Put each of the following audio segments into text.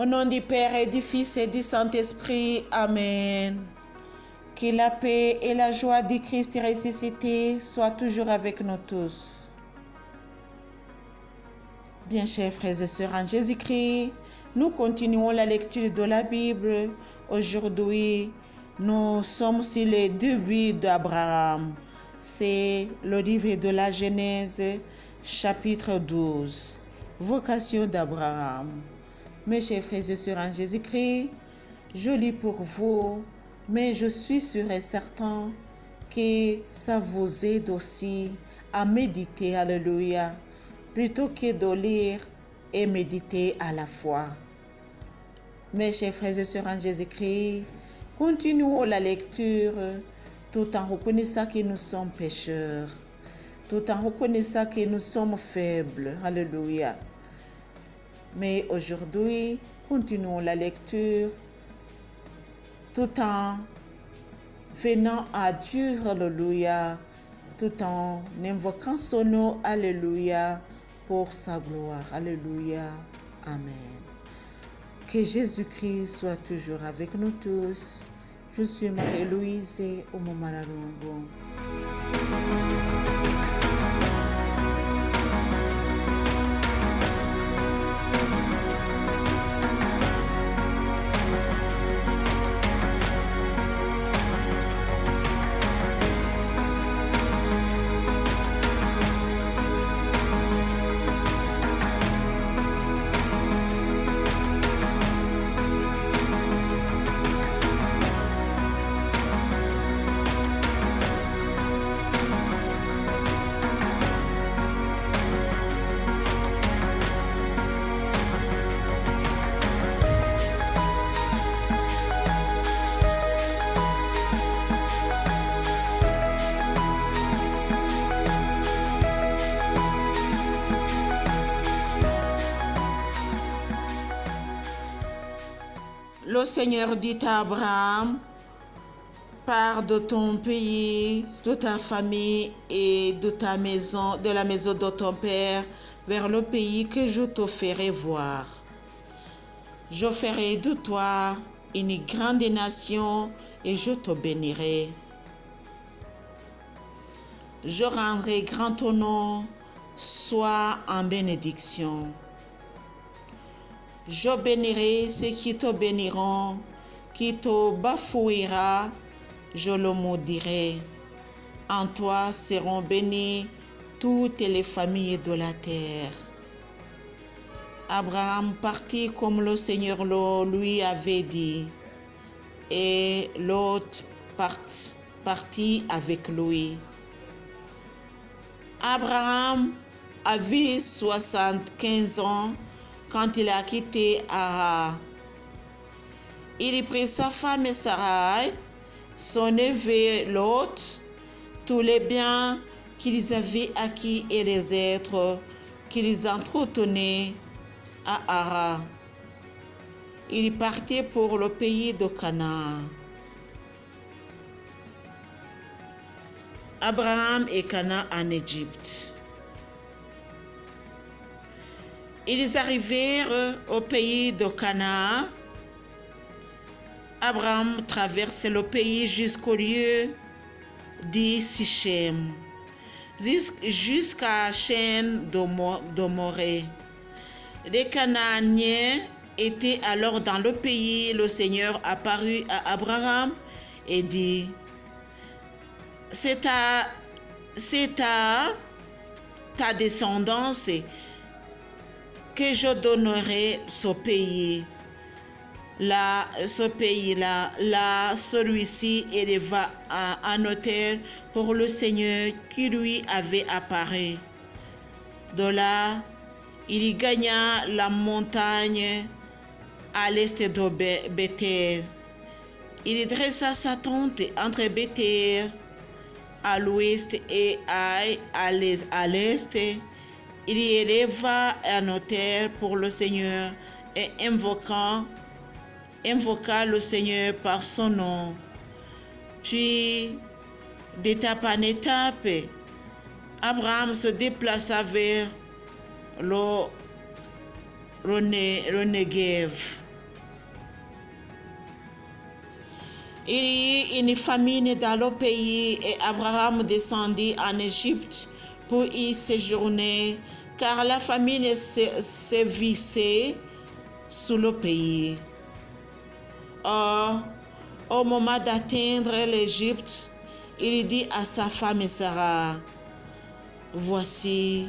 Au nom du Père et du Fils et du Saint-Esprit. Amen. Que la paix et la joie du Christ ressuscité soient toujours avec nous tous. Bien, chers frères et sœurs en Jésus-Christ, nous continuons la lecture de la Bible. Aujourd'hui, nous sommes sur les débuts d'Abraham. C'est le livre de la Genèse, chapitre 12. Vocation d'Abraham. Mes chers frères et sœurs en Jésus-Christ, je lis pour vous, mais je suis sûr et certain que ça vous aide aussi à méditer, alléluia, plutôt que de lire et méditer à la fois. Mes chers frères et sœurs en Jésus-Christ, continuons la lecture tout en reconnaissant que nous sommes pécheurs, tout en reconnaissant que nous sommes faibles, alléluia. Mais aujourd'hui, continuons la lecture tout en venant à Dieu, alléluia, tout en invoquant son nom, alléluia, pour sa gloire, alléluia, amen. Que Jésus-Christ soit toujours avec nous tous. Je suis Marie-Louise Omomararungu. Le Seigneur dit à Abraham, pars de ton pays, de ta famille et de ta maison, de la maison de ton père, vers le pays que je te ferai voir. Je ferai de toi une grande nation et je te bénirai. Je rendrai grand ton nom, sois en bénédiction. Je bénirai ceux qui te béniront, qui te bafouera, je le maudirai. En toi seront bénies toutes les familles de la terre. Abraham partit comme le Seigneur lui avait dit, et Lot partit avec lui. Abraham avait 75 ans quand il a quitté Haran. Il prit sa femme Sarai, son neveu Lot, tous les biens qu'ils avaient acquis et les êtres qu'ils entretenaient à Haran. Il partit pour le pays de Canaan. Abraham et Canaan en Égypte. Ils arrivèrent au pays de Canaan. Abraham traverse le pays jusqu'au lieu dit Sichem, jusqu'à Chêne de Morée. Les Canaaniens étaient alors dans le pays. Le Seigneur apparut à Abraham et dit, c'est à ta descendance que je donnerai ce pays. Là, celui-ci éleva un autel pour le Seigneur qui lui avait apparu. De là, il gagna la montagne à l'est de Bethel. Il dressa sa tente entre Bethel à l'ouest et à l'est. Il y éleva un autel pour le Seigneur et invoqua le Seigneur par son nom. Puis, d'étape en étape, Abraham se déplaça vers le Negev. Il y eut une famine dans le pays et Abraham descendit en Égypte pour y séjourner, car la famine sévissait sur le pays. Or, au moment d'atteindre l'Égypte, il dit à sa femme Sarah, « Voici,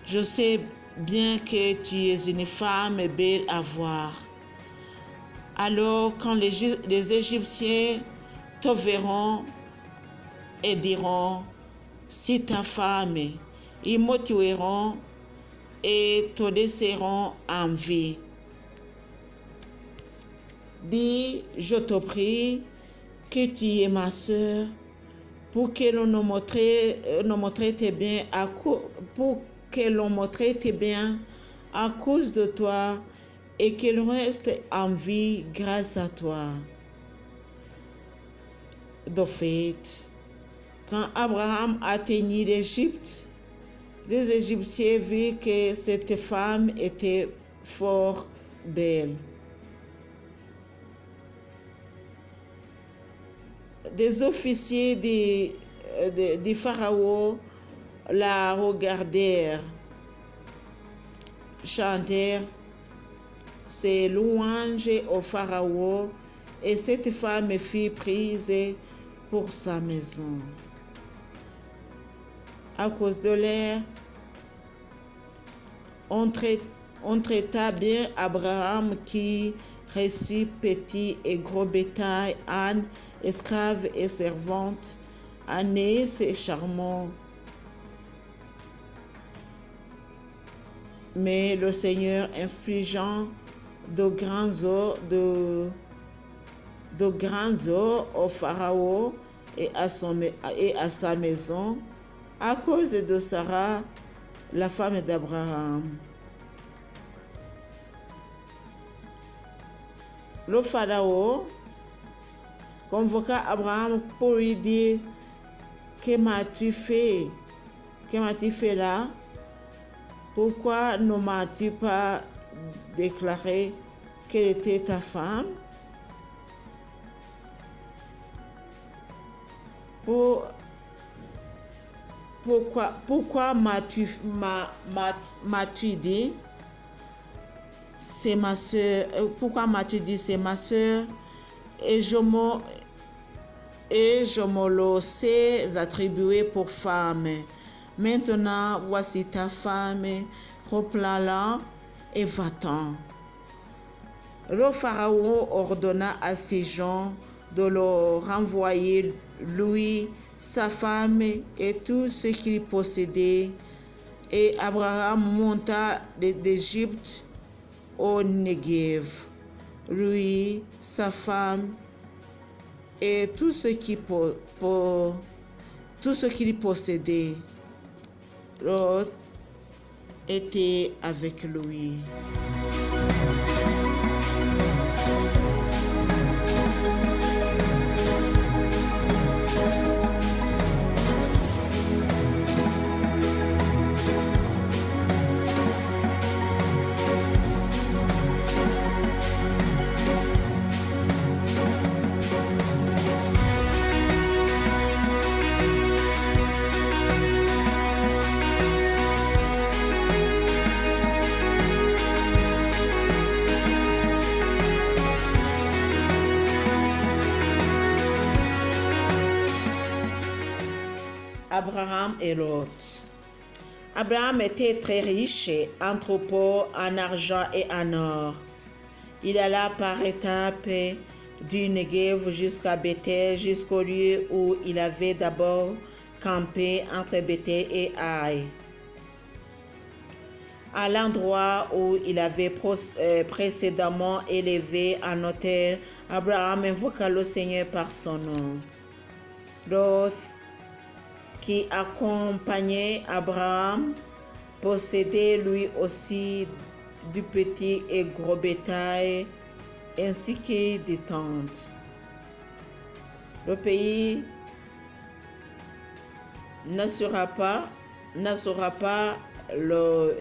je sais bien que tu es une femme belle à voir. Alors quand les Égyptiens te verront et diront, c'est ta femme, ils me tueront et te laisseront en vie. Dis, je te prie, que tu es ma sœur, pour que l'on me traite bien à cause de toi, et qu'elle reste en vie grâce à toi. » De fait, quand Abraham atteignit l'Égypte, les Égyptiens virent que cette femme était fort belle. Des officiers du Pharaon la regardèrent, chantèrent ses louanges au Pharaon, et cette femme fut prise pour sa maison. À cause de l'air, on traita bien Abraham qui reçut petit et gros bétail, ânes, esclaves et servantes, ânes et charmants. Mais le Seigneur infligeant de grands eaux au Pharaon et à sa maison, à cause de Sarah, la femme d'Abraham. Le Pharaon convoqua Abraham pour lui dire, « Que m'as-tu fait? Que m'as-tu fait là? Pourquoi ne m'as-tu pas déclaré qu'elle était ta femme? Pourquoi m'as-tu dit, c'est ma sœur? Pourquoi m'as-tu dit, c'est ma sœur? Et je me le sais attribuer pour femme. Maintenant, voici ta femme, reprends-la et va-t'en. » Le Pharaon ordonna à ses gens de le renvoyer, lui, sa femme et tout ce qu'il possédait. Et Abraham monta d'Égypte au Negev, lui, sa femme et tout ce qu'il possédait. L'autre était avec lui. Abraham et Lot. Abraham était très riche en troupeaux, en argent et en or. Il alla par étapes du Negev jusqu'à Bethel, jusqu'au lieu où il avait d'abord campé entre Bethel et Haï. À l'endroit où il avait précédemment élevé un autel, Abraham invoqua le Seigneur par son nom. Lot, qui accompagnait Abraham, possédait lui aussi du petit et gros bétail, ainsi que des tentes. Le pays n'assurera pas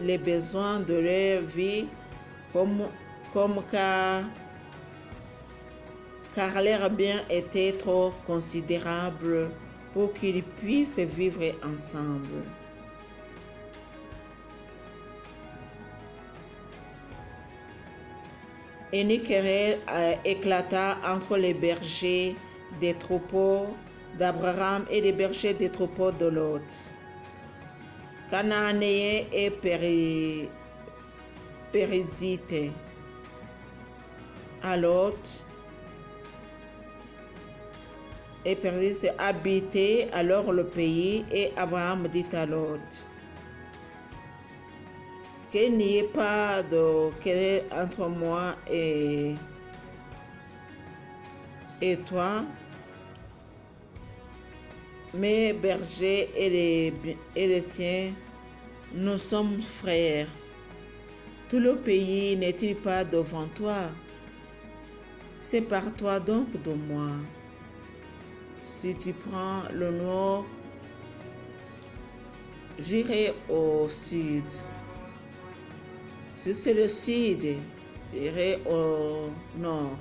les besoins de leur vie comme car leurs biens étaient trop considérables pour qu'ils puissent vivre ensemble. Une querelle éclata entre les bergers des troupeaux d'Abraham et les bergers des troupeaux de Lot. Cananéens et Périzites. À Lot et Périzites habitaient alors le pays, et Abraham dit à Lot: qu'il n'y ait pas de querelle entre moi et toi, mes bergers et les tiens, nous sommes frères. Tout le pays n'est-il pas devant toi? Sépare-toi donc de moi. Si tu prends le nord, j'irai au sud. Si c'est le sud, j'irai au nord.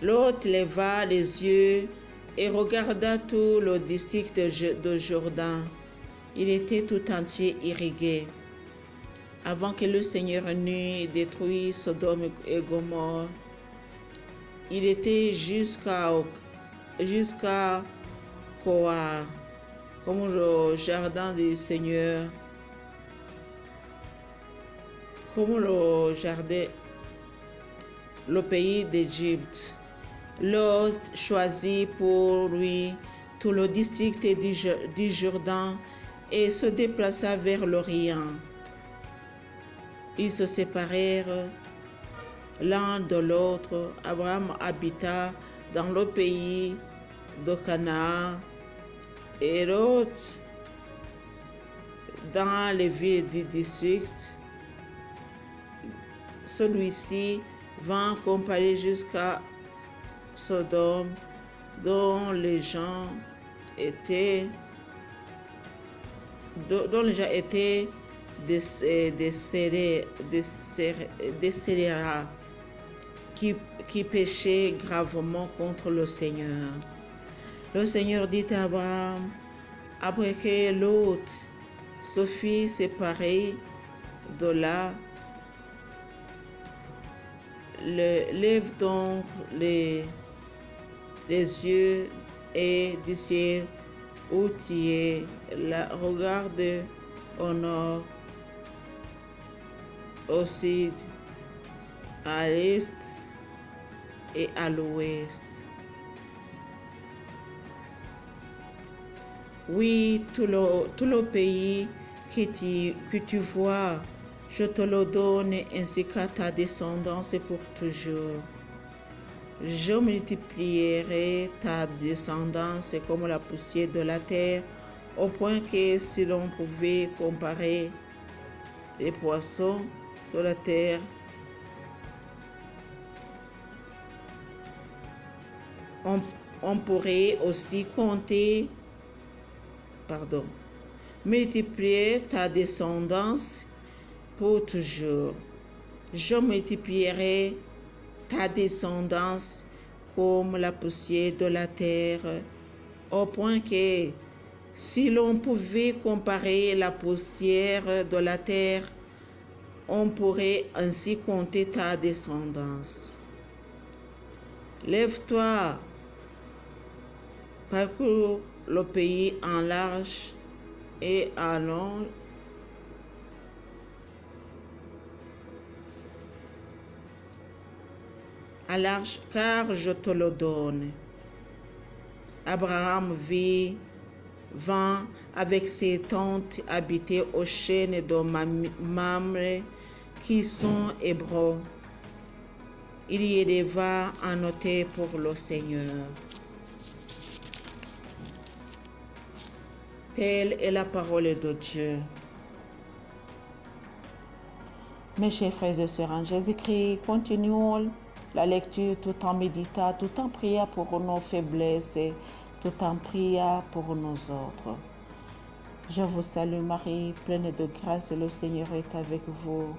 L'autre leva les yeux et regarda tout le district de Jourdain. Il était tout entier irrigué. Avant que le Seigneur n'eût détruit Sodome et Gomorrhe, il était jusqu'à Koar, comme le jardin du Seigneur, comme le pays d'Égypte. Lot choisit pour lui tout le district du Jourdain et se déplaça vers l'Orient. Ils se séparèrent l'un de l'autre. Abraham habita dans le pays de Canaan et Lot dans les villes du district. Celui-ci vint comparer jusqu'à Sodome, dont les gens étaient des scélérats qui péchaient gravement contre le Seigneur. Le Seigneur dit à Abraham, après que Lot se fit séparer de là, lève donc les yeux et du ciel où tu es, regarde au nord, au sud, à l'est et à l'ouest. Oui, tout le pays que tu vois, je te le donne ainsi qu'à ta descendance pour toujours. Je multiplierai ta descendance comme la poussière de la terre, au point que si l'on pouvait comparer les poissons de la terre, on pourrait aussi compter, multiplier ta descendance pour toujours. Je multiplierai ta descendance comme la poussière de la terre, au point que si l'on pouvait comparer la poussière de la terre, on pourrait ainsi compter ta descendance. Lève-toi, parcours le pays en large et en long, car je te le donne. Abraham vint avec ses tantes habiter aux chênes de Mamré, qui sont Hébreux. Il y éleva un autel pour le Seigneur. Telle est la parole de Dieu. Mes chers frères et sœurs en Jésus-Christ, continuons la lecture tout en méditant, tout en priant pour nos faiblesses et tout en priant pour nous autres. Je vous salue Marie, pleine de grâce, le Seigneur est avec vous.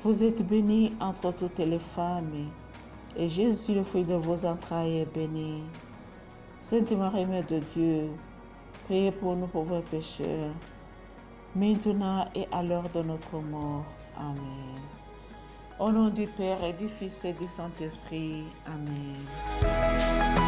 Vous êtes bénie entre toutes les femmes, et Jésus, le fruit de vos entrailles, est béni. Sainte Marie, Mère de Dieu, priez pour nous pauvres pécheurs, maintenant et à l'heure de notre mort. Amen. Au nom du Père et du Fils et du Saint-Esprit. Amen.